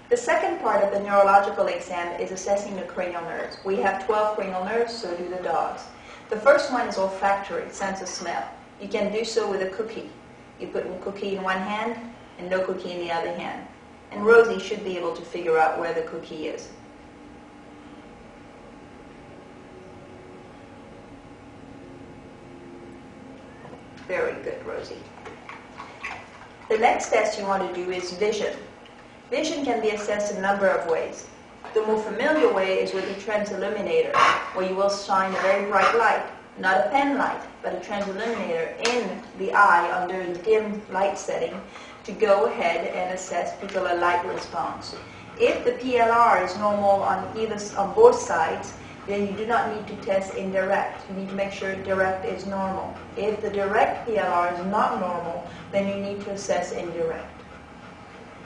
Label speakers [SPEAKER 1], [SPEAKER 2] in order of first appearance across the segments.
[SPEAKER 1] The second part of the neurological exam is assessing the cranial nerves. We have 12 cranial nerves, so do the dogs. The first one is olfactory, sense of smell. You can do so with a cookie. You put a cookie in one hand and no cookie in the other hand. And Rosie should be able to figure out where the cookie is. Very good, Rosie. The next test you want to do is vision. Vision can be assessed in a number of ways. The more familiar way is with a transilluminator, where you will shine a very bright light, not a pen light, but a transilluminator in the eye under a dim light setting to go ahead and assess pupillary light response. If the PLR is normal on both sides, then you do not need to test indirect. You need to make sure direct is normal. If the direct PLR is not normal, then you need to assess indirect.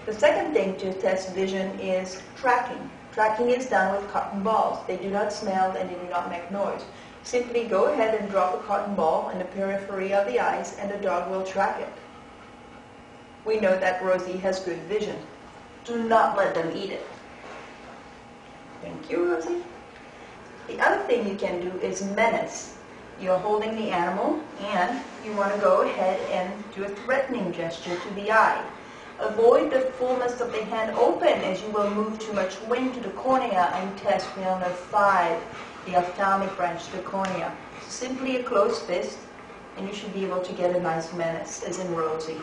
[SPEAKER 1] The second thing to test vision is tracking. Tracking is done with cotton balls. They do not smell and they do not make noise. Simply go ahead and drop a cotton ball in the periphery of the eyes and the dog will track it. We know that Rosie has good vision. Do not let them eat it. Thank you, Rosie. The other thing you can do is menace. You're holding the animal and you want to go ahead and do a threatening gesture to the eye. Avoid the fullness of the hand open as you will move too much wind to the cornea and test cranial nerve 5, the ophthalmic branch to the cornea. Simply a closed fist and you should be able to get a nice menace, as in Rosie.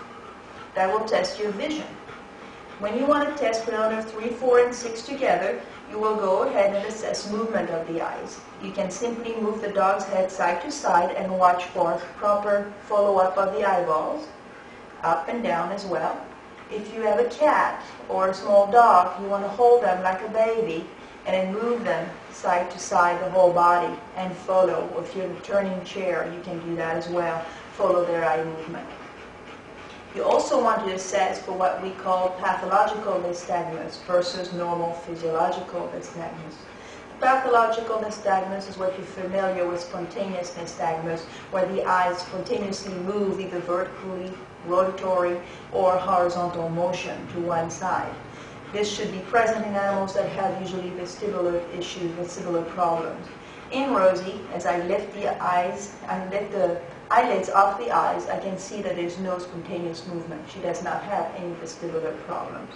[SPEAKER 1] That will test your vision. When you want to test cranial nerve 3, 4, and 6 together, you will go ahead and assess movement of the eyes. You can simply move the dog's head side to side and watch for proper follow-up of the eyeballs, up and down as well. If you have a cat or a small dog, you want to hold them like a baby and then move them side to side, the whole body, and follow. If you're in a turning chair, you can do that as well. Follow their eye movement. You also want to assess for what we call pathological nystagmus versus normal physiological nystagmus. Pathological nystagmus is what you're familiar with spontaneous nystagmus, where the eyes spontaneously move either vertically, rotatory, or horizontal motion to one side. This should be present in animals that have usually vestibular issues, vestibular problems. In Rosie, as I lift the eyelids off the eyes, I can see that there's no spontaneous movement. She does not have any vestibular problems.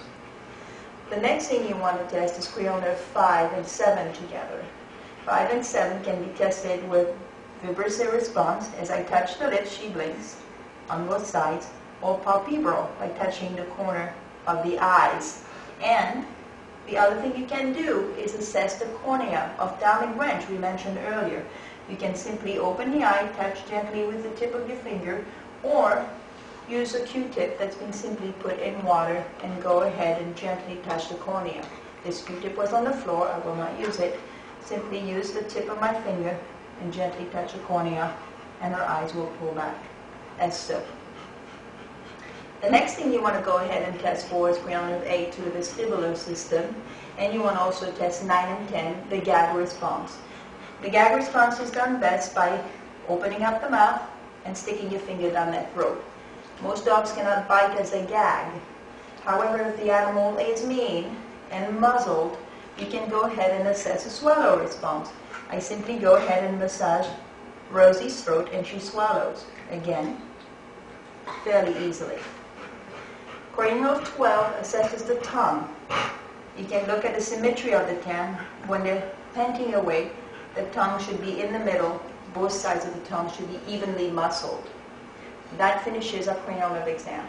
[SPEAKER 1] The next thing you want to test is cranial nerve 5 and 7 together. 5 and 7 can be tested with vibrissae response. As I touch the lips, she blinks on both sides, or palpebral by touching the corner of the eyes. And the other thing you can do is assess the cornea, ophthalmic branch we mentioned earlier. You can simply open the eye, touch gently with the tip of your finger, or use a Q-tip that's been simply put in water and go ahead and gently touch the cornea. This Q-tip was on the floor, I will not use it. Simply use the tip of my finger and gently touch the cornea and her eyes will pull back, as so. The next thing you want to go ahead and test for is cranial nerve 8 to the vestibular system, and you want to also test 9 and 10, the gag response. The gag response is done best by opening up the mouth and sticking your finger down that throat. Most dogs cannot bite as they gag. However, if the animal is mean and muzzled, you can go ahead and assess a swallow response. I simply go ahead and massage Rosie's throat and she swallows. Again, fairly easily. Cranial 12 assesses the tongue. You can look at the symmetry of the tongue. When they're panting away, the tongue should be in the middle. Both sides of the tongue should be evenly muscled. That finishes our cranial nerve exam.